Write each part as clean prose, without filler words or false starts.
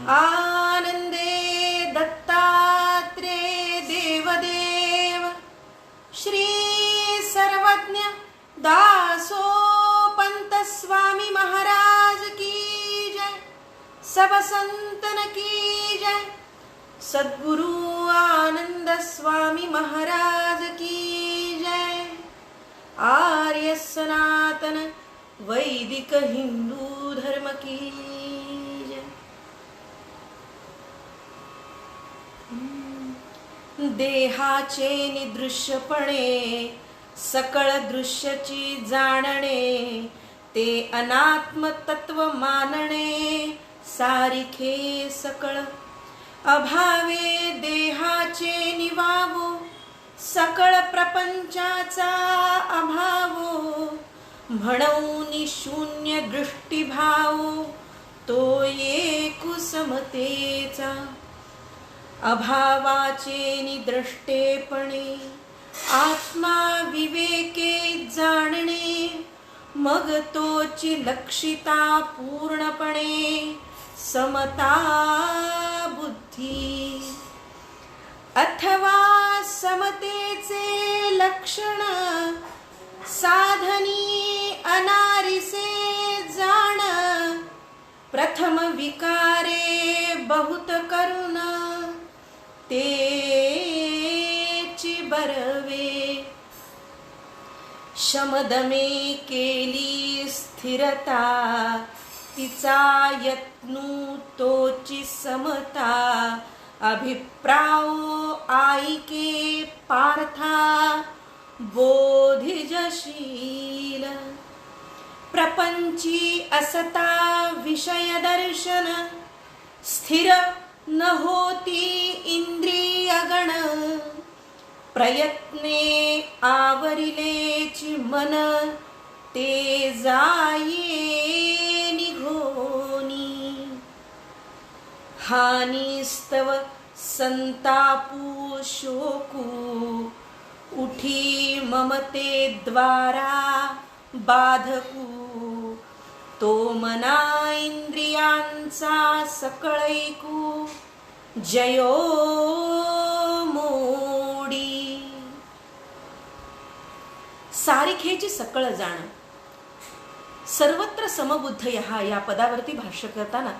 आनंदे दत्तात्रे देवदेव श्री सर्वज्ञ दासोपंत स्वामी महाराज की जय। सब संतन की जय। सद्गुरु आनंद स्वामी महाराज की जय। आर्य सनातन वैदिक हिंदू धर्म की जय। देहाचे निदृश्यपणे सकळ दृश्यची जाणणे, ते अनात्म तत्व मानणे सारिखे सकळ। अभावे देहाचे निवावो, सकळ प्रपंचाचा अभावो। म्हणून शून्य दृष्टीभाव, तो एकु समतेचा। अभावाचे निद्रष्टेपणे, आत्मा विवेके जाणणे। मग तोची लक्षिता पूर्णपणे समता बुद्धी। अथवा समतेचे लक्षण, साधनी अनारिसे जाण। प्रथम विकारे बहुत करुण, तेची बरवे। शमदमे केली स्थिरता, तिचा यत्नु तोची समता। अभिप्राव आईके पार्था, बोधिजशील। प्रपंची असता विषय दर्शन, स्थिर न होती इंद्रियगण। प्रयत्ने आवरिलेची मन, ते जाये निघोनी। हानिस्तव संतापू शोकू, उठी ममते द्वारा बाधकू। तो मना इंद्रियांचा सकळैकू, जयो मोडी। सारिखेची सकळ जाण। सर्वत्र समबुद्ध या पदावरती भाष्य करताना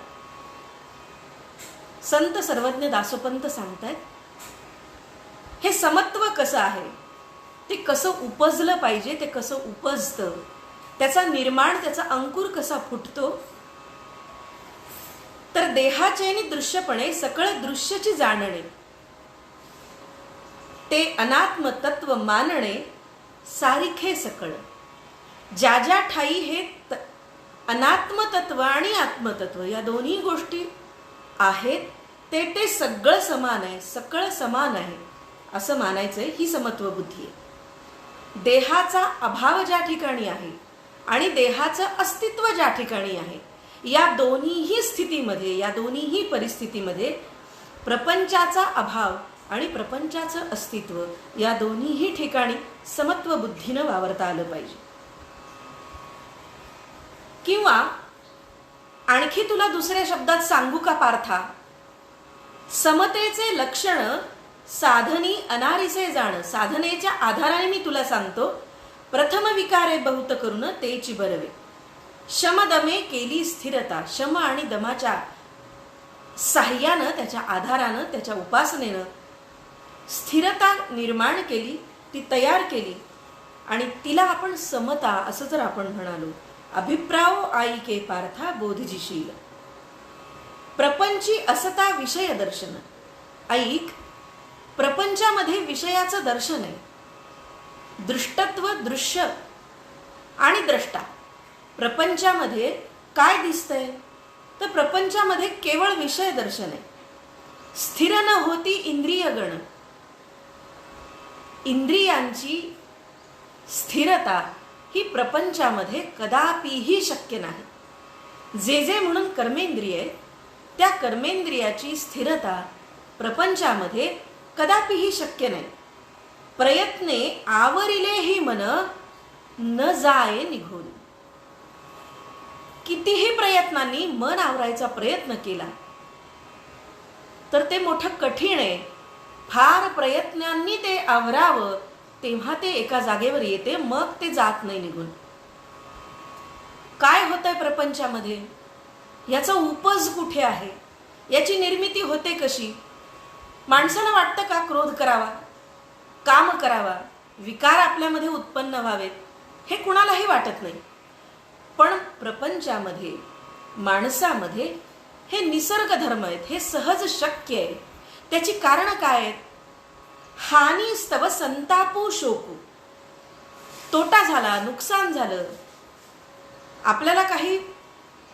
संत सर्वज्ञ दासोपंत सांगतायत, हे समत्व कसं आहे, ते कसं उपजलं पाहिजे, ते कसं उपजतं, त्याचा निर्माण, त्याचा अंकुर कसा फुटतो। तर देहाचे आणि दृश्यपणे सकळ दृश्यची जाणणे, ते अनात्म तत्व मानणे सारिखे सकळ। ज्या ज्या ठाई हे अनात्म तत्व आणि आत्मतत्व या दोन्ही गोष्टी आहेत, ते सगळं समान आहे, सकळ समान आहे असं मानायचंय। ही समत्व बुद्धी आहे। देहाचा अभाव ज्या ठिकाणी आहे आणि देहाचं अस्तित्व ज्या ठिकाणी आहे, या दोन्हीही स्थितीमध्ये, या दोन्हीही परिस्थितीमध्ये प्रपंचाचा अभाव आणि प्रपंचाचं अस्तित्व या दोन्हीही ठिकाणी समत्व बुद्धीनं वावरता आलं पाहिजे। किंवा आणखी तुला दुसऱ्या शब्दात सांगू का पार्था, समतेचे लक्षण साधनी अनारिसे जाण। साधनेच्या आधाराने मी तुला सांगतो, प्रथम विकारे बहुत करून तेची बरवे। शमदमे केली स्थिरता, शम आणि दमाच्या साह्यानं, त्याच्या आधारानं, त्याच्या उपासनेनं स्थिरता निर्माण केली, ती तयार केली आणि तिला आपण समता असं जर आपण म्हणालो। अभिप्राव आईके पार्था बोधिजीशील। प्रपंची असता विषय दर्शन। ऐक, प्रपंचामध्ये विषयाचं दर्शन आहे। दृष्टत्व, दृश्य आणि द्रष्टा। प्रपंचामध्ये काय दिसतंय, तर प्रपंचामध्ये केवळ विषय दर्शन आहे। स्थिर न होती इंद्रियगण। इंद्रियांची स्थिरता ही प्रपंचामध्ये कदापिही शक्य नाही। जे म्हणून कर्मेंद्रिय, त्या कर्मेंद्रियाची स्थिरता प्रपंचामध्ये कदापिही शक्य नाही। प्रयत्ने आवरिले ही मन, न जाये निघून। कितीही प्रयत्नांनी मन आवरायचा प्रयत्न केला तर ते मोठं कठीण आहे. फार प्रयत्नांनी ते आवरावं तेव्हा ते एका जागेवर येते, मग ते जात नाही निघून. काय होतंय प्रपंचामध्ये, याचा उपज कुठे आहे, याची निर्मिती होते कशी? माणसाला वाटतं का क्रोध करावा, काम करावा, विकार आपल्यामध्ये उत्पन्न व्हावेत? हे कुणालाही वाटत नाही. पण प्रपंचामध्ये, माणसामध्ये हे निसर्ग धर्म आहेत, हे सहज शक्य आहे. त्याची कारणं काय आहेत? हानी स्तव संतापू शोकू. तोटा झाला, नुकसान झालं, आपल्याला काही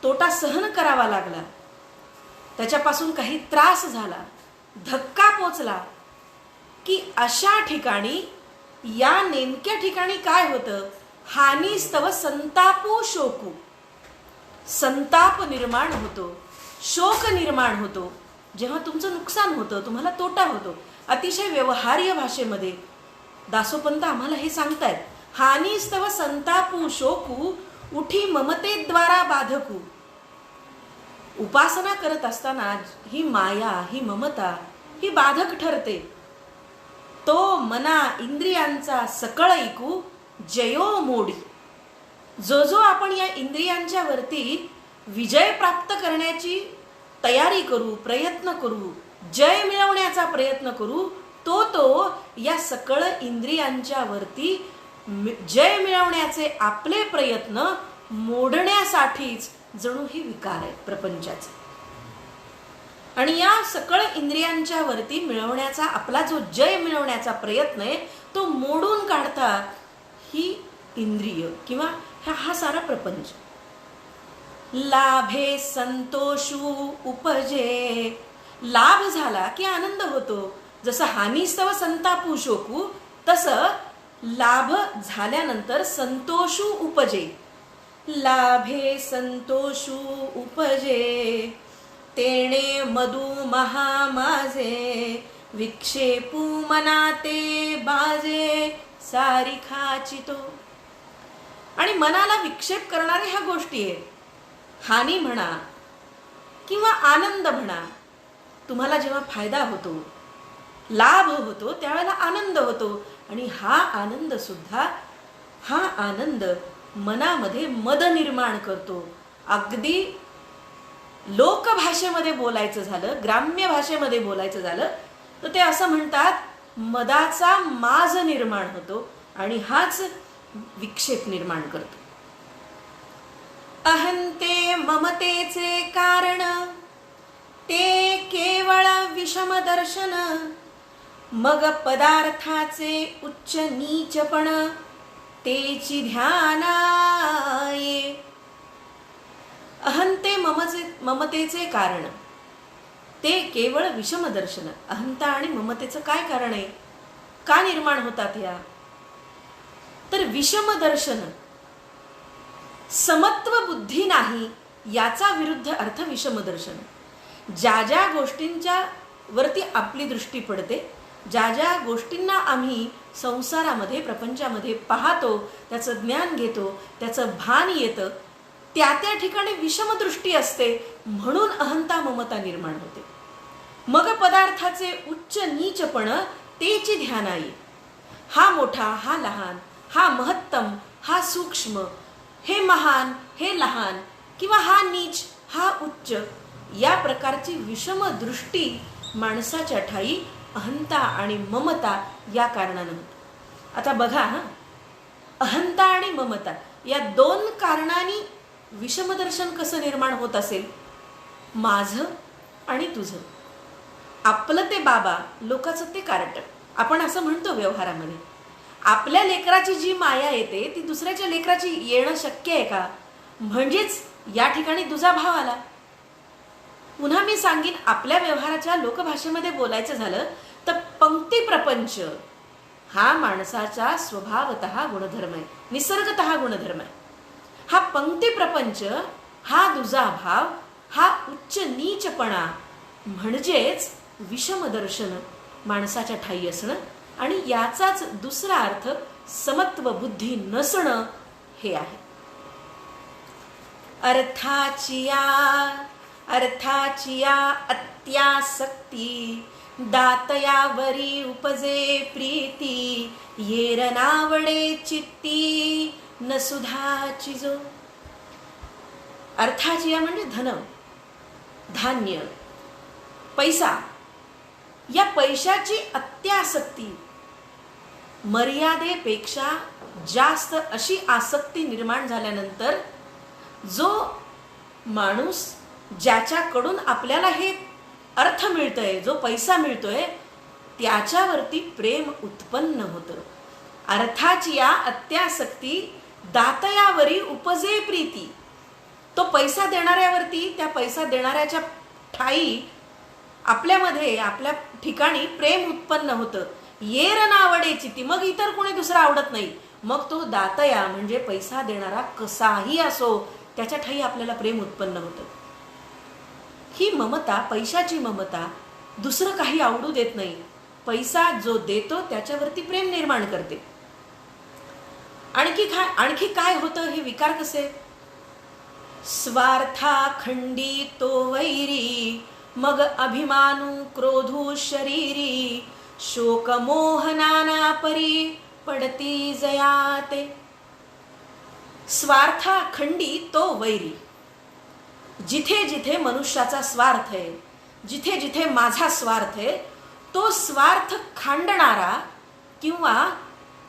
तोटा सहन करावा लागला, त्याच्यापासून काही त्रास झाला, धक्का पोचला की अशा ठिकाणी, या नेमक्या ठिकाणी काय होतं? हानी स्तव संतापू शोकू. संताप निर्माण होतो, शोक निर्माण होतो. जेव्हा तुमचं नुकसान होतं, तुम्हाला तोटा होतो. अतिशय व्यवहार्य भाषेमध्ये दासोपंत आम्हाला हे सांगतायत. हानी स्तव संतापू शोकू उठी ममतेद्वारा बाधकू. उपासना करत असताना ही माया, ही ममता, ही बाधक ठरते. तो मना इंद्रियांचा सकळ ऐकू जयो मोडी. जो जो आपण या इंद्रियांच्या वरती विजय प्राप्त करण्याची तयारी करू, प्रयत्न करू, जय मिळवण्याचा प्रयत्न करू, तो या सकळ इंद्रियांच्या वरती जय मिळवण्याचे आपले प्रयत्न मोडण्यासाठीच जणू ही विकार आहे प्रपंचाचे. आणि या सकळ इंद्रियांच्या वरती मिळवण्याचा आपला जो जय मिळवण्याचा प्रयत्न आहे तो मोडून काढतात ही इंद्रिय किंवा हा सारा प्रपंच. लाभे संतोषू उपजे. लाभ झाला की आनंद होतो. जसं हानीस्तव संतापू शोकू, तसं लाभ झाल्यानंतर संतोषू उपजे. लाभे संतोषू उपजे तेणे मधु महामाजे. विक्षेपू मनाते बाजे सारिखाचितो. आणि मनाला विक्षेप करणारे ह्या गोष्टी आहेत. हानी म्हणा किंवा आनंद म्हणा. तुम्हाला जेव्हा फायदा होतो, लाभ होतो, त्यावेळेला आनंद होतो. आणि हा आनंद सुद्धा, हा आनंद मनामध्ये मद निर्माण करतो. अगदी लोकभाषेमध्ये बोलायचं झालं, ग्राम्य भाषेमध्ये बोलायचं झालं तर ते असं म्हणतात, मदाचा माज निर्माण होतो आणि हाच विक्षेप निर्माण करतो. अहंते ममतेचे कारण ते केवळ विषम दर्शन. मग पदार्थाचे उच्च नीचपण तेची ध्यानाये. अहंते ममतेचे कारण ते केवळ विषम दर्शन. अहंता आणि ममतेचं काय कारण आहे? का निर्माण होतात या? तर विषम दर्शन, समत्व बुद्धी नाही याचा विरुद्ध अर्थ विषम दर्शन. ज्या ज्या गोष्टींच्या वरती आपली दृष्टी पडते, ज्या ज्या गोष्टींना आम्ही संसारामध्ये, प्रपंचामध्ये पाहतो, त्याचं ज्ञान घेतो, त्याचं भान येतं, त्या त्या ठिकाणी विषम दृष्टी असते. म्हणून अहंता ममता निर्माण होते. मग पदार्थाचे उच्च नीचपण तेची ध्यानाई. हा मोठा, हा लहान, हा महत्तम, हा सूक्ष्म, हे महान, हे लहान, किंवा हा नीच, हा उच्च, या प्रकारची विषम दृष्टी माणसाच्या ठाई अहंता आणि ममता या कारणानं होते. आता बघा, अहंता आणि ममता या दोन कारणांनी विषमदर्शन कसं निर्माण होत असेल? माझं आणि तुझं, आपलं ते बाबा, लोकांचं ते कार्ट. आपण असं म्हणतो व्यवहारामध्ये. आपल्या लेकराची जी माया येते ती दुसऱ्याच्या लेकराची येणं शक्य आहे का? म्हणजेच या ठिकाणी तुझा भाव आला. पुन्हा मी सांगीन, आपल्या व्यवहाराच्या लोकभाषेमध्ये बोलायचं झालं तर पंक्ती प्रपंच हा माणसाचा स्वभावतः गुणधर्म आहे, निसर्गतः गुणधर्म आहे. हा पंक्ती प्रपंच, हा दुजा भाव, हा उच्च नीचपणा म्हणजेच विषमदर्शन माणसाच्या ठाई असणं. आणि याचाच दुसरा अर्थ समत्व बुद्धी नसणं हे आहे. अर्थाची या अत्यासक्ती दातयावरी उपजे प्रीती येर नावडे चित्ती न सुधाची जो. अर्थाची या म्हणजे धन, धान्य, पैसा. या पैशाची अत्यासक्ती, मर्यादेपेक्षा जास्त अशी आसक्ती निर्माण झाल्यानंतर जो माणूस ज्याच्याकडून आपल्याला हे अर्थ मिळतंय, जो पैसा मिळतोय, त्याच्यावरती प्रेम उत्पन्न होतं. अर्थाची या अत्यासक्ती दातयावरी उपजे प्रीती. तो पैसा देणाऱ्यावरती, त्या पैसा देणाऱ्याच्या ठाई आपल्यामध्ये, आपल्या ठिकाणी प्रेम उत्पन्न होतं. येर नावडे चित्ती. मग इतर कोणी दुसरा आवडत नाही. मग तो दातया म्हणजे पैसा देणारा कसाही असो, त्याच्या ठाई आपल्याला प्रेम उत्पन्न होतं. ही ममता, पैशाची ममता दुसरं काही आवडू देत नाही. पैसा जो देतो त्याच्यावरती प्रेम निर्माण करते. आणखी काय होतं हे विकार कसे? स्वार्था खंडी तो वैरी मग अभिमानू क्रोधू शरीरी शोक मोह नाना परी पडती जयाते. स्वार्था खंडी तो वैरी. जिथे जिथे मनुष्याचा स्वार्थ आहे, जिथे जिथे माझा स्वार्थ आहे, तो स्वार्थ खांडणारा किंवा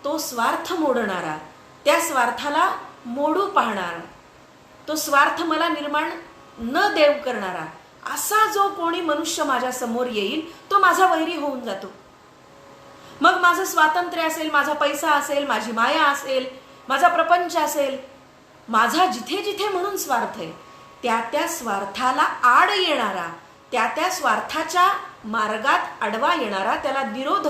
तो स्वार्थ मोडणारा, त्या स्वार्थाला मोडू पाहणारा, तो स्वार्थ मला निर्माण न देव करणारा असा जो कोणी मनुष्य माझ्या समोर येईल तो माझा वैरी होऊन जातो. मग माझं स्वातंत्र्य असेल, माझा पैसा असेल, माझी माया असेल, माझा प्रपंच असेल, माझा जिथे जिथे म्हणून स्वार्थ आहे, त्या त्या स्वार्थाला आड येणारा, त्या त्या स्वार्थाच्या मार्गात अडवा येणारा, त्याला विरोध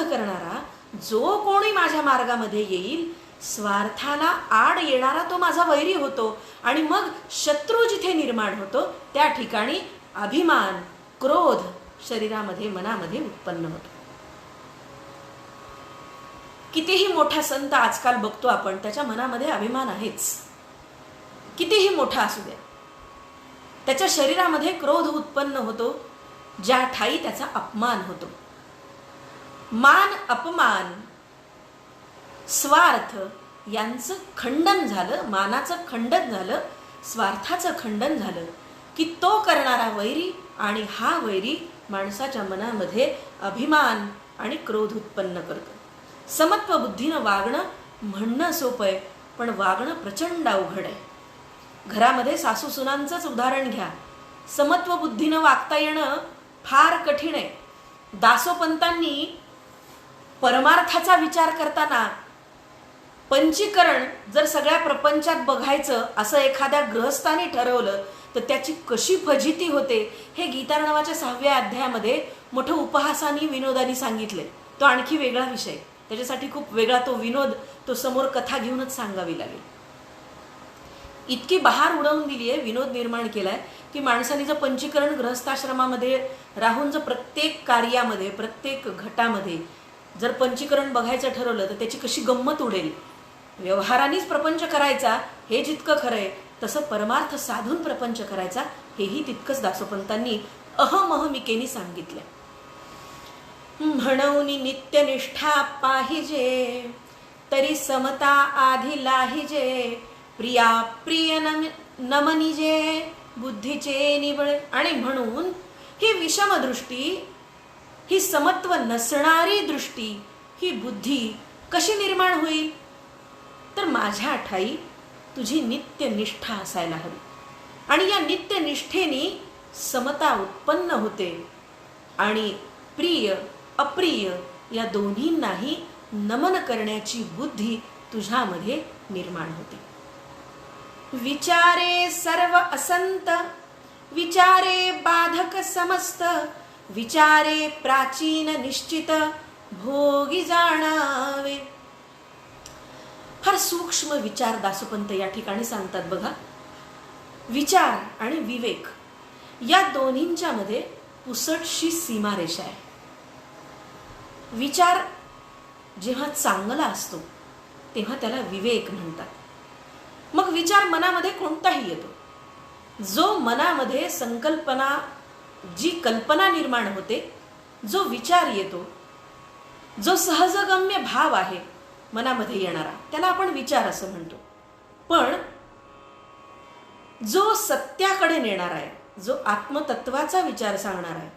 करणारा जो कोणी माझ्या मार्गामध्ये येईल, स्वार्थाला आड येणारा तो माझा वैरी होतो. आणि मग शत्रू जिथे निर्माण होतो त्या ठिकाणी अभिमान, क्रोध शरीरामध्ये, मनामध्ये उत्पन्न होतो. कितीही मोठा संत आजकाल बघतो आपण, त्याच्या मनामध्ये अभिमान आहेच. कितीही मोठा असू द्या, त्याच्या शरीरामध्ये क्रोध उत्पन्न होतो, ज्या ठाई त्याचा अपमान होतो. मान, अपमान, स्वार्थ यांचं खंडन झालं, मानाचं खंडन झालं, स्वार्थाचं खंडन झालं की तो करणारा वैरी आणि हा वैरी माणसाच्या मनामध्ये अभिमान आणि क्रोध उत्पन्न करतो. समत्व बुद्धीनं वागणं म्हणणं सोपं आहे, पण वागणं प्रचंड अवघड आहे. घरामध्ये सासू सुनांचंच उदाहरण घ्या. समत्व बुद्धीनं वागता येणं फार कठीण आहे. दासोपंतांनी परमार्थाचा विचार करताना पंचीकरण जर सगळ्या प्रपंचात बघायचं असं एखाद्या गृहस्थाने ठरवलं तर त्याची कशी फजिती होते हे गीतार्णवाच्या 6व्या अध्यायामध्ये मोठं उपहासाने, विनोदाने सांगितले. तो आणखी वेगळा विषय, त्याच्यासाठी खूप वेगळा तो विनोद, तो समोर कथा घेऊनच सांगावी लागेल. इतकी बहार उडवून दिली आहे, विनोद निर्माण केलाय की माणसाने जर पंचीकरण गृहस्थाश्रमामध्ये राहून जर प्रत्येक कार्यामध्ये, प्रत्येक घटामध्ये जर पंचीकरण बघायचं ठरवलं तर त्याची कशी गंमत उडेल. व्यवहारानेच प्रपंच करायचा हे जितकं खरंय, तसं परमार्थ साधून प्रपंच करायचा हेही तितकंच दासोपंतांनी अहमहमिकेने सांगितलं. म्हणून नित्यनिष्ठा पाहिजे तरी समता आधी लाहिजे, प्रिया प्रिय नमनिजे बुद्धीचे निवळ. आणि म्हणून ही विषमदृष्टी, ही समत्व नसणारी दृष्टी, ही बुद्धी कशी निर्माण होईल? तर माझ्या ठाई तुझी नित्यनिष्ठा असायला हवी. आणि या नित्यनिष्ठेने समता उत्पन्न होते आणि प्रिय अप्रिय या दोन्हींनाही नमन करण्याची बुद्धी तुझ्यामध्ये निर्माण होते. विचारे सर्व असंत, विचारे बाधक समस्त, विचारे प्राचीन निश्चित भोगी जाणावे. फार सूक्ष्म विचार दासोपंत या ठिकाणी सांगतात बघा. विचार आणि विवेक या दोन्हींच्या मध्ये पुसटशी सीमारेषा आहे. विचार जेव्हा चांगला असतो तेव्हा त्याला विवेक म्हणतात. मग विचार मनामध्ये कोणताही येतो. जो मनामध्ये संकल्पना, जी कल्पना निर्माण होते, जो विचार येतो, जो सहजगम्य भाव आहे मनामध्ये येणारा, त्याला आपण विचार असं म्हणतो. पण जो सत्याकडे नेणारा आहे, जो आत्मतत्वाचा विचार सांगणारा आहे,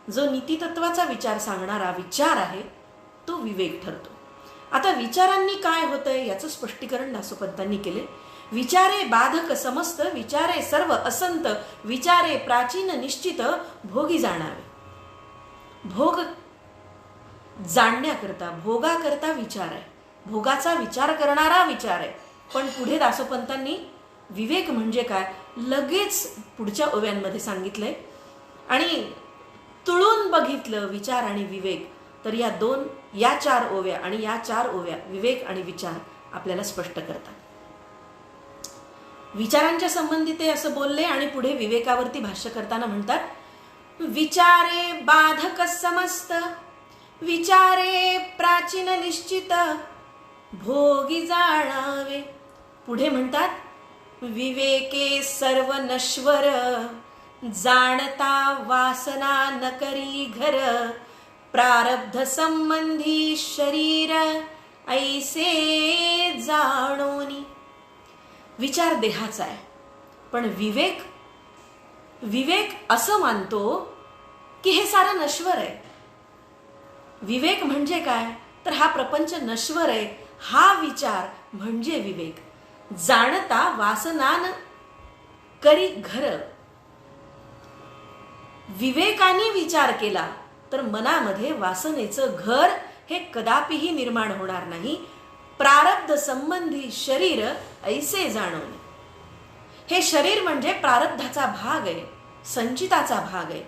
जो नीतितत्वाचा विचार सांगणारा विचार आहे, तो विवेक ठरतो. आता विचारांनी काय होतंय याचं स्पष्टीकरण दासोपंतांनी केले. विचारे बाधक समस्त, विचारे सर्व असंत, विचारे प्राचीन निश्चित, भोगी जाणावे. भोग जाणण्याकरता, भोगाकरता विचार आहे, भोगाचा विचार करणारा विचार आहे. पण पुढे दासोपंतांनी विवेक म्हणजे काय लगेच पुढच्या ओव्यांमध्ये सांगितलंय. आणि तुळून बघितलं विचार आणि विवेक, तर या 4 ओव्या आणि या 4 ओव्या विवेक आणि विचार आपल्याला स्पष्ट करतात. विचारांच्या संबंधी ते असं बोलले आणि पुढे विवेकावरती भाष्य करताना म्हणतात, विचारे बाधक समस्त, विचारे प्राचीन निश्चित, भोगी जाणावे. पुढे म्हणतात, विवेके सर्व नश्वर, जाणता वासना न करी घर, प्रारब्ध संबंधी शरीर ऐसे जाणोनी. विचार देहाचा आहे, पण विवेक असं मानतो की हे सारं नश्वर आहे. विवेक म्हणजे काय, तर हा प्रपंच नश्वर आहे, हा विचार म्हणजे विवेक. जाणता वासनान करी घर. विवेकाने विचार केला तर मनामध्ये वासनेचं घर हे कदापिही निर्माण होणार नाही. प्रारब्ध संबंधी शरीर ऐसे जाणवणे. हे शरीर म्हणजे प्रारब्धाचा भाग आहे, संचिताचा भाग आहे.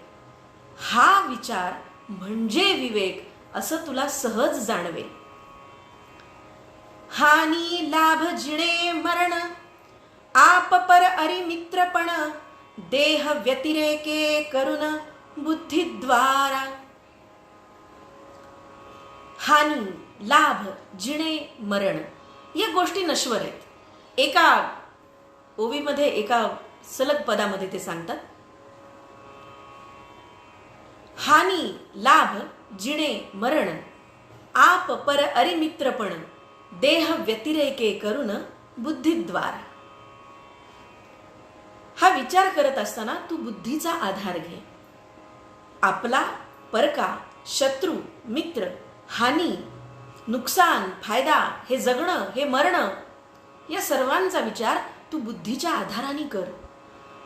हा विचार म्हणजे विवेक असं तुला सहज जाणवेल. हानी लाभ जिणे मरण, आप पर अरि मित्रपण, देह व्यतिरेके करुण बुद्धिद्वारा. हानी, लाभ, जिणे, मरण या गोष्टी नश्वर आहेत. एका ओवीमध्ये, एका सलग पदामध्ये ते सांगतात. हानी, लाभ, जिणे, मरण, आप पर अरि मित्रपण, देह व्यतिरेके करुण बुद्धिद्वारा. हा विचार करत असताना तू बुद्धीचा आधार घे. आपला, परका, शत्रू, मित्र, हानी, नुकसान, फायदा, हे जगणं, हे मरणं, या सर्वांचा विचार तू बुद्धीच्या आधाराने कर.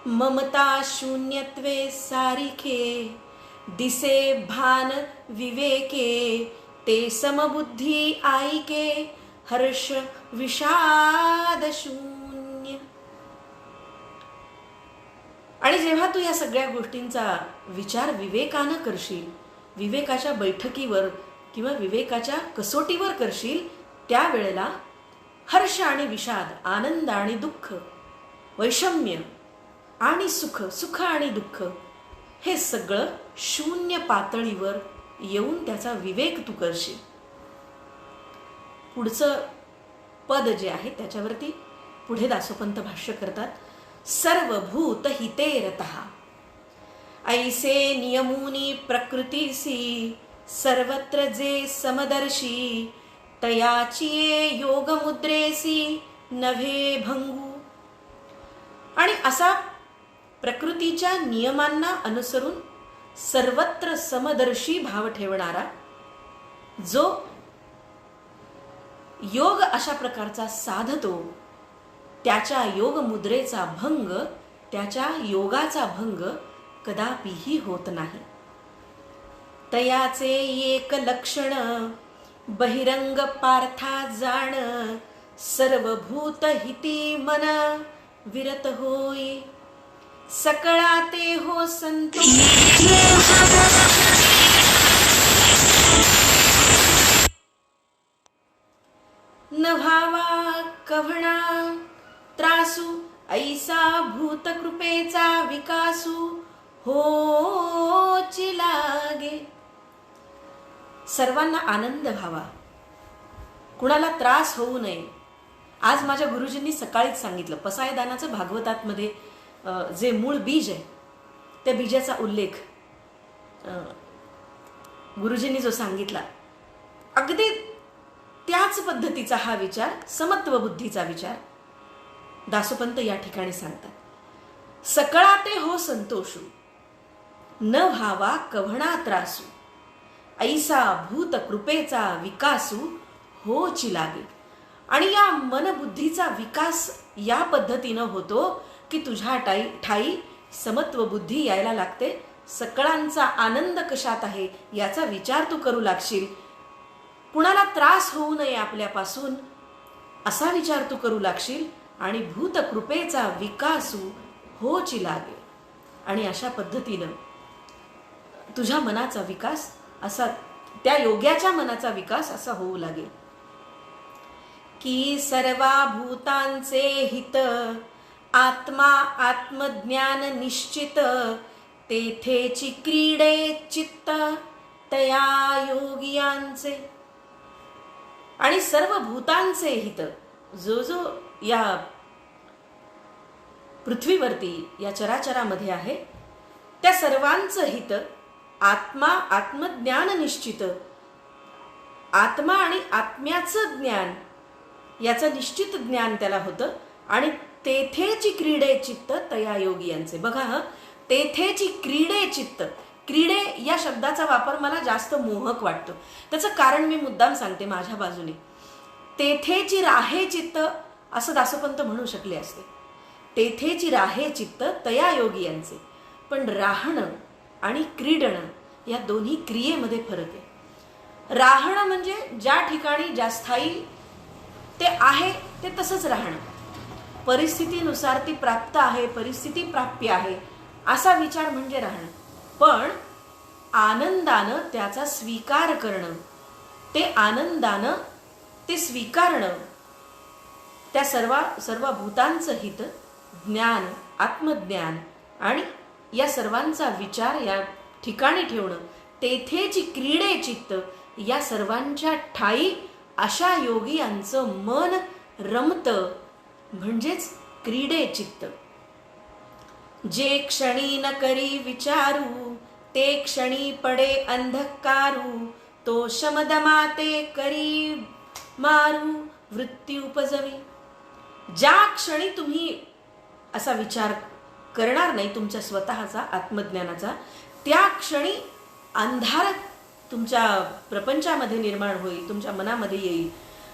ममता शून्यत्वे सारिखे, दिसे भान विवेके, ते समबुद्धी आईके, हर्ष विषाद शून्य. आणि जेव्हा तू या सगळ्या गोष्टींचा विचार विवेकानं करशील, विवेकाच्या बैठकीवर किंवा विवेकाच्या कसोटीवर करशील, त्यावेळेला हर्ष आणि विषाद, आनंद आणि दुःख, वैषम्य आणि सुख, सुख आणि दुःख, हे सगळं शून्य पातळीवर येऊन त्याचा विवेक तू करशील. पुढचं पद जे आहे त्याच्यावरती पुढे दासोपंत भाष्य करतात. सर्वभूत हिते रतः, ऐसे नियमूनी प्रकृतीसी, सर्वत्र जे समदर्शी, तयाचिये योग मुद्रेसी नव्हे भंगू. आणि असा प्रकृतीच्या नियमांना अनुसरून सर्वत्र समदर्शी भाव ठेवणारा, जो योग अशा प्रकारचा साधतो, त्याच्या योग मुद्रेचा भंग, त्याच्या योगाचा भंग कदापिही होत नाही. तयाचे एक लक्षण, बहिरंग पार्था जाण, सर्वभूत हिती मन विरत होय, सकळा ते हो संतोष. न भावा कव्हणा त्रासू, ऐसा भूत कृपेचा विकासू होची लागे. सर्वांना आनंद व्हावा, कुणाला त्रास होऊ नये, आज माझ्या गुरुजींनी सकाळीच सांगितलं, पसायदानाचं भागवतातमध्ये जे मूळ बीज आहे त्या बीजाचा उल्लेख गुरुजींनी जो सांगितला, अगदी त्याच पद्धतीचा हा विचार, समत्व बुद्धीचा विचार दासोपंत या ठिकाणी सांगतात. सकळा ते हो संतोषू, न व्हावा कव्हणा त्रासू, ऐसा भूत कृपेचा विकासू होची लागे. आणि या मनबुद्धीचा विकास या पद्धतीनं होतो की तुझ्या ठाई समत्व बुद्धी यायला लागते. सकळांचा आनंद कशात आहे याचा विचार तू करू लागशील. कुणाला त्रास होऊ नये आपल्यापासून असा विचार तू करू लागशील. आणि भूतकृपेचा विकासू होची लागे. आणि अशा पद्धतीनं तुझ्या मनाचा विकास असा, त्या योग्याच्या मनाचा विकास असा होऊ लागेल की सर्वा भूतांचे हित, आत्मा आत्मज्ञान निश्चित, तेथेची क्रीडे चित्त तया योगियांचे. आणि सर्व भूतांचे हित, जो जो या पृथ्वीवरती या चराचरामध्ये आहे त्या सर्वांचं हित, आत्मा आत्मज्ञान निश्चित, आत्मा आणि आत्म्याचं ज्ञान याचं निश्चित ज्ञान त्याला होतं. आणि तेथेची क्रीडे चित्त तया योगियांचे. बघा हा, तेथेची क्रीडे चित्त. क्रीडे या शब्दाचा वापर मला जास्त मोहक वाटतो. त्याचं कारण मी मुद्दाम सांगते माझ्या बाजूने. तेथेची राहे चित्त असं दासोपंत म्हणू शकले असते. तेथेची राहे चित्त तया योगियांचे. पण राहणं आणि क्रीडणं या दोन्ही क्रियेमध्ये फरक आहे. राहणं म्हणजे ज्या ठिकाणी ज्या स्थायी ते आहे ते तसंच राहणं, परिस्थितीनुसार ती प्राप्त आहे, परिस्थिती प्राप्य आहे असा विचार म्हणजे राहणं. पण आनंदानं त्याचा स्वीकार करणं, ते आनंदानं ते स्वीकारणं, त्या सर्व भूतांचं हित, ज्ञान आत्मज्ञान आणि या सर्वांचा विचार या ठिकाणी ठेवणं, तेथेची क्रीडे चित्त, या सर्वांच्या ठाई अशा योगियांचं मन रमतं, म्हणजेच क्रीडे चित्त. जे क्षणी न करी विचारू, ते क्षणी पडे अंधकारू, तो शमदमाते करी मारू वृत्ती उपजवी. ज्या क्षणी तुम्ही असा विचार करणार नाही तुमच्या स्वतःचा आत्मज्ञानाचा, त्या क्षणी अंधार तुमच्या प्रपंचामध्ये निर्माण होईल, तुमच्या मनामध्ये येईल.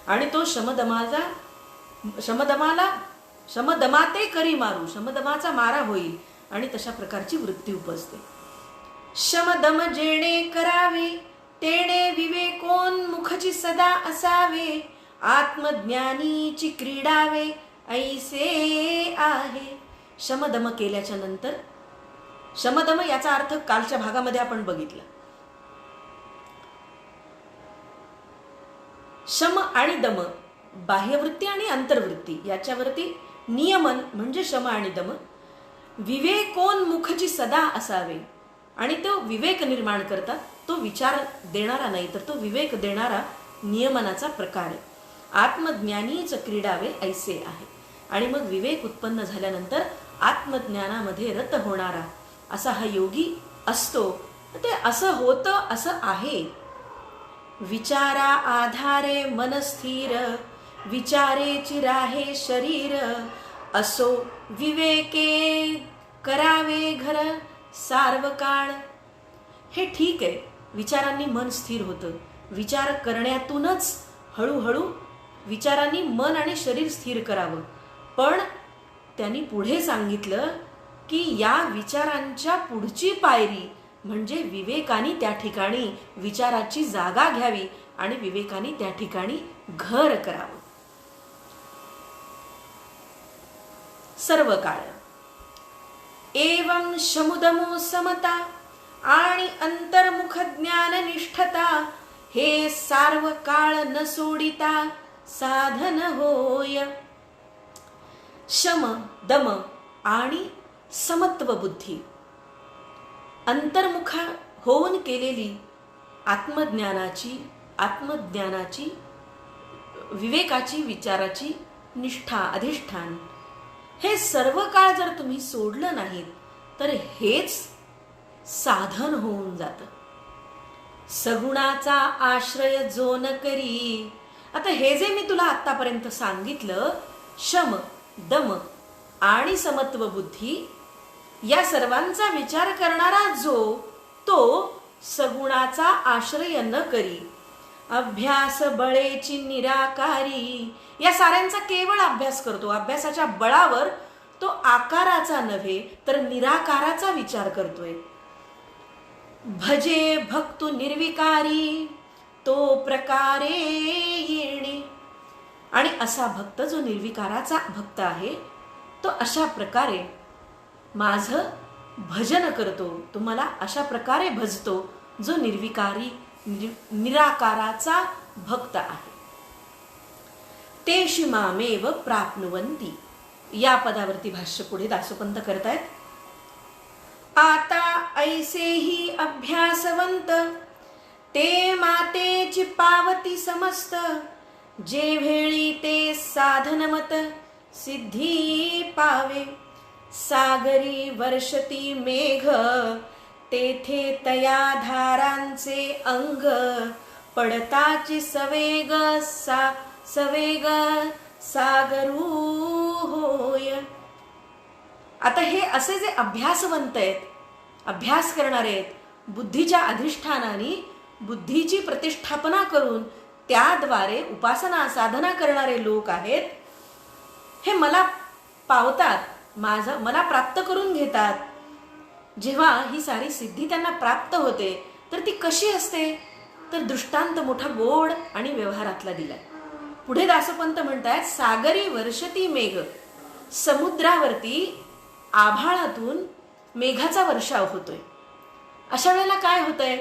आणि तो शमदमाते करी मारू, शमदमाचा मारा होईल आणि तशा प्रकारची वृत्ती उपजते. शमदम जेणे करावे, तेणे विवेकोन्मुखची सदा असावे, आत्मज्ञानीची क्रीडावे ऐसे आहे. शमदम केल्याच्या नंतर, शमदम याचा अर्थ कालच्या भागामध्ये आपण बघितला. शम आणि दम, बाह्यवृत्ती आणि अंतर्वृत्ती याच्यावरती नियमन म्हणजे शम आणि दम. विवेकोन्मुखची सदा असावे, आणि तो विवेक निर्माण करतात, तो विचार देणारा नाही तर तो विवेक देणारा नियमनाचा प्रकार आहे. आत्मज्ञानीच क्रीडावे ऐसे आहे. आणि मग विवेक उत्पन्न झाल्यानंतर आत्मज्ञानामध्ये रत होणारा असा हा योगी असतो. ते असं होतं, असं आहे. विचारा आधारे मन स्थिर, विचारेची राहे शरीर, असो विवेके करावे घर सार्वकाळ. हे ठीक आहे, विचारांनी मन स्थिर होतं. विचार करण्यातूनच हळूहळू विचारांनी मन आणि शरीर स्थिर करावं. पण त्यांनी पुढे सांगितलं की या विचारांच्या पुढची पायरी म्हणजे विवेकाने त्या ठिकाणी विचाराची जागा घ्यावी आणि विवेकाने त्या ठिकाणी घर करावं. सर्व काळ एवं शमुदमो समता आणि अंतर्मुख ज्ञान निष्ठता, हे सार्व काळ न सोडिता साधन होय. शम दम आणि समत्व बुद्धी, अंतर्मुख होऊन केलेली आत्मज्ञानाची विवेकाची विचाराची निष्ठा, अधिष्ठान हे सर्व काळ जर तुम्ही सोडलं नाहीत तर हेच साधन होऊन जातं. सगुणाचा आश्रय जो न करी. आता हे जे मी तुला आतापर्यंत सांगितलं, शम, दम आणि समत्व बुद्धी या सर्वांचा विचार करणारा जो, तो सगुणाचा आश्रय न करी. अभ्यास बळेची निराकारी. या साऱ्यांचा केवळ अभ्यास करतो. अभ्यासाच्या बळावर तो आकाराचा नव्हे तर निराकाराचा विचार करतोय. भजे भक्तु निर्विकारी तो प्रकारे येणे. आणि असा भक्त जो निर्विकाराचा भक्त आहे तो अशा प्रकारे माझं भजन करतो, तो मला अशा प्रकारे भजतो जो निर्विकारी निराकाराचा भक्त आहे. तेषु मामेव प्राप्नुवन्ति. या पदावरती भाष्य पुढे दासोपंत करतायत. आता ऐसे ही अभ्यासवंत ते मातेची पावती समस्त. जे वेळी ते साधनमत सिद्धी पावे. सागरी वर्षती मेघ तेथे तया धारांचे अंग. पडताची सवेग सवेग सागरू होय. आता हे असे जे अभ्यासवंत आहेत, अभ्यास करणारे आहेत, बुद्धीच्या अधिष्ठानाने बुद्धीची प्रतिष्ठापना करून त्याद्वारे उपासना साधना करणारे लोक आहेत, हे मला पावतात, मला प्राप्त करून घेतात. जेव्हा ही सारी सिद्धी त्यांना प्राप्त होते तर ती कशी असते, तर दृष्टांत मोठा गोड आणि व्यवहारातला दिलाय. पुढे दासोपंत म्हणतात, सागरी वर्षती मेघ. समुद्रावरती आभाळातून मेघाचा वर्षाव होतोय. अशा वेळेला काय होतंय,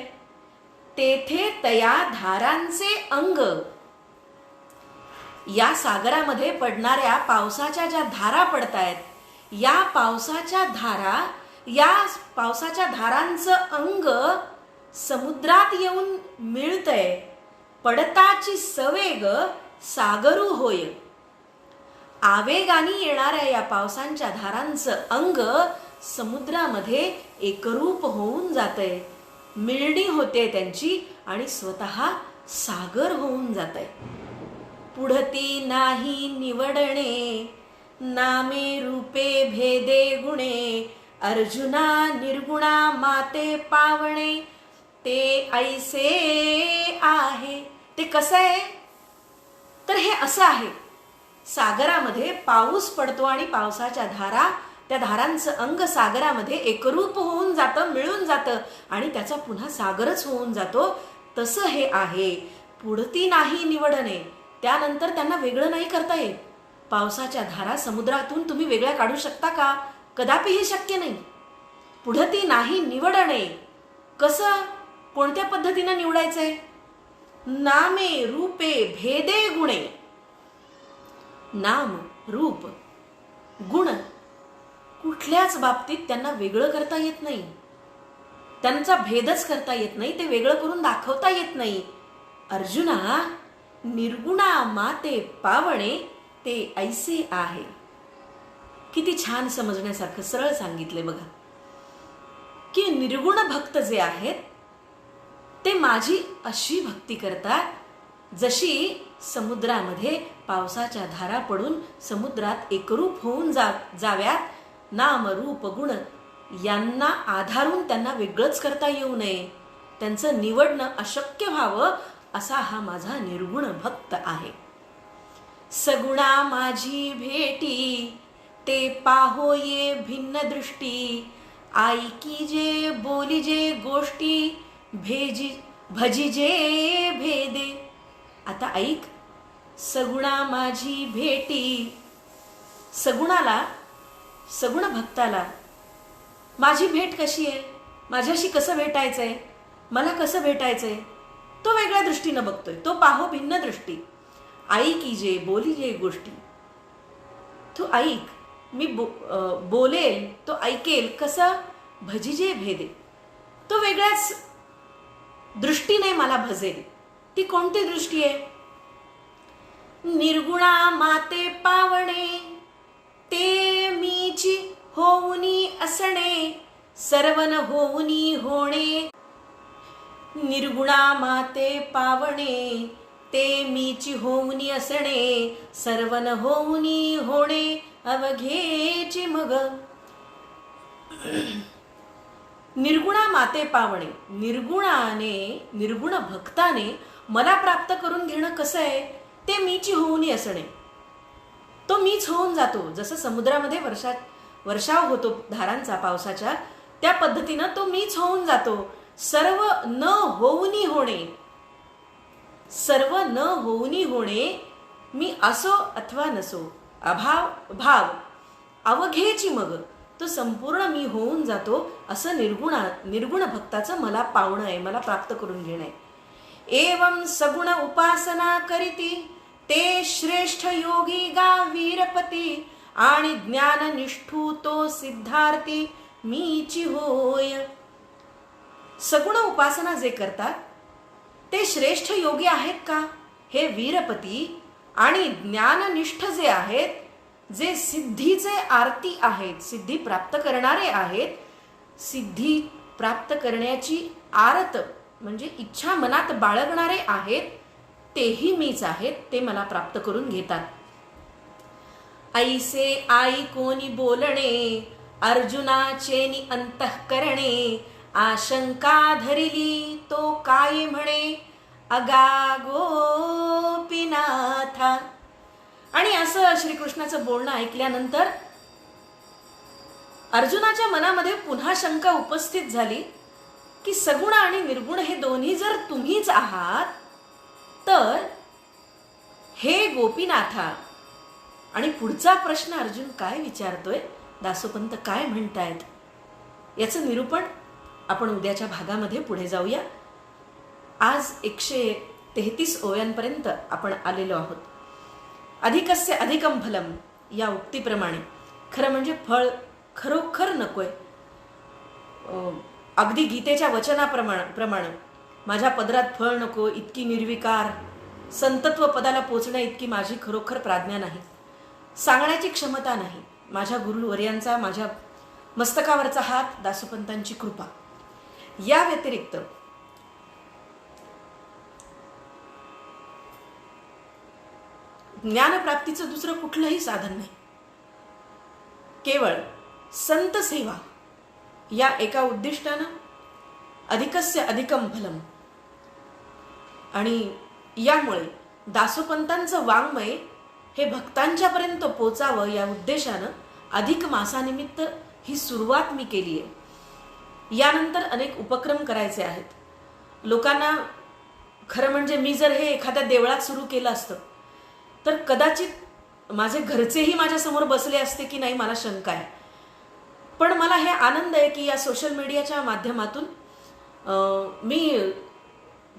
तेथे तया धारांचे अंग. या सागरामध्ये पडणाऱ्या पावसाच्या ज्या धारा पडतायत, या पावसाच्या धारांचं अंग समुद्रात येऊन मिळतंय. पडताची सवेग सागरू होय. आवेगाने येणाऱ्या या पावसांच्या धारांचं अंग समुद्रामध्ये एकरूप होऊन जातंय, मिळणी होते त्यांची आणि स्वतः सागर होऊन जातंय. पुढती नाही निवडणे नामे रूपे भेदे गुणे. अर्जुना निर्गुणा माते पावणे ते ऐसे आहे. ते कसं आहे, तर हे असं आहे, सागरामध्ये पाऊस पडतो आणि पावसाच्या धारा, त्या धारांचं अंग सागरामध्ये एकरूप होऊन जातं, मिळून जातं आणि त्याचा पुन्हा सागरच होऊन जातो. तसं हे आहे. पुढती नाही निवडणे. त्यानंतर त्यांना वेगळं नाही करता येत. पावसाच्या धारा समुद्रातून तुम्ही वेगळ्या काढू शकता का? कदापि हे शक्य नाही. पुढती नाही निवडणे. कसं, कोणत्या पद्धतीनं निवडायचंय? नामे रूपे भेदे गुणे. नाम, रूप, गुण कुठल्याच बाबतीत त्यांना वेगळं करता येत नाही. त्यांचा भेदच करता येत नाही, ते वेगळं करून दाखवता येत नाही. अर्जुना निर्गुणा माते पावणे ते ऐसे आहे. किती छान समजण्यासारखं सरळ सांगितले बघा, की निर्गुण भक्त जे आहेत ते माझी अशी भक्ती करतात जशी समुद्रामध्ये पावसाच्या धारा पडून समुद्रात एकरूप होऊन जाव्यात. नाम, रूप, गुण यांना आधारून त्यांना वेगळंच करता येऊ नये, त्यांचं निवडणं अशक्य व्हावं, असा हा माझा निर्गुण भक्त आहे. सगुणा माझी भेटी ते पाहो ये भिन्न दृष्टी. ऐकी जे बोली जे गोष्टी भजिजे भेदे. आता ऐक, सगुणा माझी भेटी. सगुणाला, सगुण भक्ताला माझी भेट कशी आहे, माझ्याशी कसं भेटायचंय, मला कसं भेटायचंय, तो वेगळ्या दृष्टीनं बघतोय. तो पाहो भिन्न दृष्टी. ऐकी जे बोली जे गोष्टी. तू ऐक, मी बोलेल, तो ऐकेल. कसं? भजिजे भेदे. तो वेगळ्याच दृष्टीने मला भजेल. ती कोणती दृष्टी आहे? निर्गुणा माते पावणे ते मीची होऊनी असणे सर्वन होऊनी होणे. निर्गुणा माते पावणे ते मीची होऊनी असणे सर्वन होऊनी होणे अवघेची मग. निर्गुणा माते पावणे, निर्गुण भक्ताने मला प्राप्त करून घेणं कसं आहे, ते मीची होऊनी असणे. तो मीच होऊन जातो. जसं समुद्रामध्ये वर्षाव होतो धारांचा पावसाच्या, त्या पद्धतीनं तो मीच होऊन जातो. सर्व न होऊनी होणे, सर्व न होऊनी होणे, मी असो अथवा नसो, अभाव भाव अवघेची मग, तो संपूर्ण मी होऊन जातो. असं निर्गुण भक्ताचं मला पावणं आहे, मला प्राप्त करून घेणं आहे. एवं सगुण उपासना करीती ते श्रेष्ठ योगी गा वीरपती आणि ज्ञाननिष्ठू तो सिद्धार्थी मीची होय. सगुण उपासना जे करतात ते श्रेष्ठ योगी आहेत का, हे वीरपती, आणि ज्ञाननिष्ठ जे आहेत, जे सिद्धीचे आरती आहेत, सिद्धी प्राप्त करणारे आहेत, सिद्धी प्राप्त करण्याची आरत म्हणजे इच्छा मनात बाळगणारे आहेत, तेही मीच आहेत, ते मला प्राप्त करून घेतात. ऐसे आई कोणी बोलणे अर्जुनाचे अंतःकरणे आशंका धरिली तो काय म्हणे अगा गोपीनाथा. आणि असं श्रीकृष्णाचं बोलणं ऐकल्यानंतर अर्जुनाच्या मनामध्ये पुन्हा शंका उपस्थित झाली की सगुण आणि निर्गुण हे दोन्ही जर तुम्हीच आहात तर हे गोपीनाथा. आणि पुढचा प्रश्न अर्जुन काय विचारतोय, दासोपंत काय म्हणतायत, याचं निरूपण आपण उद्याच्या भागामध्ये पुढे जाऊया. आज 133 ओव्यांपर्यंत आपण आलेलो आहोत. अधिकस्य अधिकम फलम या उक्तीप्रमाणे खरं म्हणजे फळ खरोखर नकोय. अगदी गीतेच्या वचनाप्रमाणे माझ्या पदरात फळ नको इतकी निर्विकार संतत्व पदाला पोचण्या इतकी माझी खरोखर प्राज्ञा नाही, सांगण्याची क्षमता नाही. माझ्या गुरुवर्यांचा माझ्या मस्तकावरचा हात, दासोपंतांची कृपा. या व्यतिरिक्त ज्ञानप्राप्तीचं दुसरं कुठलंही साधन नाही. केवळ संत सेवा या एका उद्दिष्टानं अधिकस्य अधिकम फलम. आणि यामुळे दासोपंतांचं वाङ्मय हे भक्तांच्यापर्यंत पोचावं या उद्देशानं अधिक मासानिमित्त ही सुरुवात मी केली आहे. यानंतर अनेक उपक्रम करायचे आहेत. लोकांना खरं म्हणजे मी जर हे एखाद्या देवळात सुरू केलं असतं तर कदाचित माझे घरचेही माझ्यासमोर बसले असते की नाही, मला शंका आहे. पण मला हे आनंद आहे की या सोशल मीडियाच्या माध्यमातून मी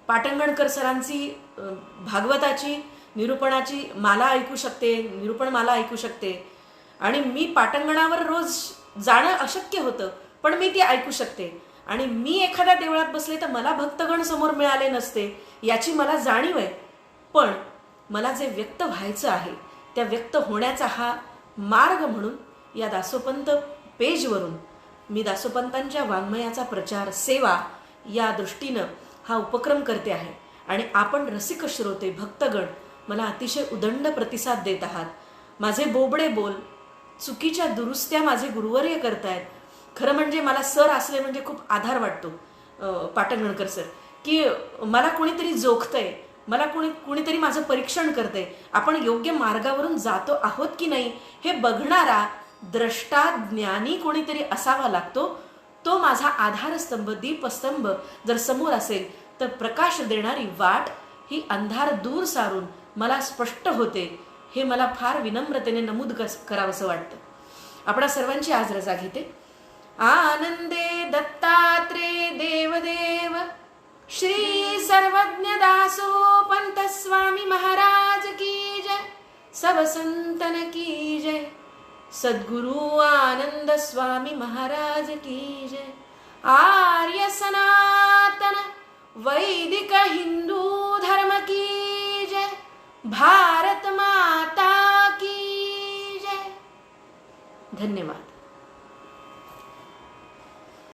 पाटंगणकर सरांची भागवताची निरूपणाची माला ऐकू शकते, निरूपण माला ऐकू शकते. आणि मी पाटंगणावर रोज जाणं अशक्य होतं, पण मी ती ऐकू शकते. आणि मी एखाद्या देवळात बसले तर मला भक्तगण समोर मिळाले नसते याची मला जाणीव आहे. पण मला जे व्यक्त व्हायचं आहे त्या व्यक्त होण्याचा हा मार्ग म्हणून या दासोपंत पेजवरून मी दासोपंतांच्या वाङ्मयाचा प्रचार सेवा या दृष्टीनं हा उपक्रम करते आहे. आणि आपण रसिक श्रोते भक्तगण मला अतिशय उदंड प्रतिसाद देत आहात. माझे बोबडे बोल, चुकीच्या दुरुस्त्या माझे गुरुवर्य करतायत. खरं म्हणजे मला सर असले म्हणजे खूप आधार वाटतो, पाटंगणकर सर, की मला कोणीतरी जोखतंय, मला कुणीतरी माझं परीक्षण करतंय, आपण योग्य मार्गावरून जातो आहोत की नाही हे बघणारा द्रष्टा ज्ञानी कोणीतरी असावा लागतो. तो माझा आधारस्तंभ, दीपस्तंभ जर समोर असेल तर प्रकाश देणारी वाट ही अंधार दूर सारून मला स्पष्ट होते. हे मला फार विनम्रतेने नमूद करावंसं वाटतं. आपणा सर्वांची आज रजा घेते. आनंदे दत्तात्रेय देवदेव श्री सर्वज्ञ दासोपंत स्वामी महाराज की जय. सब संतन की जय. सद्गुरु आनंद स्वामी महाराज की जय. आर्य सनातन वैदिक हिंदू धर्म की जय. भारत माता की जय. धन्यवाद.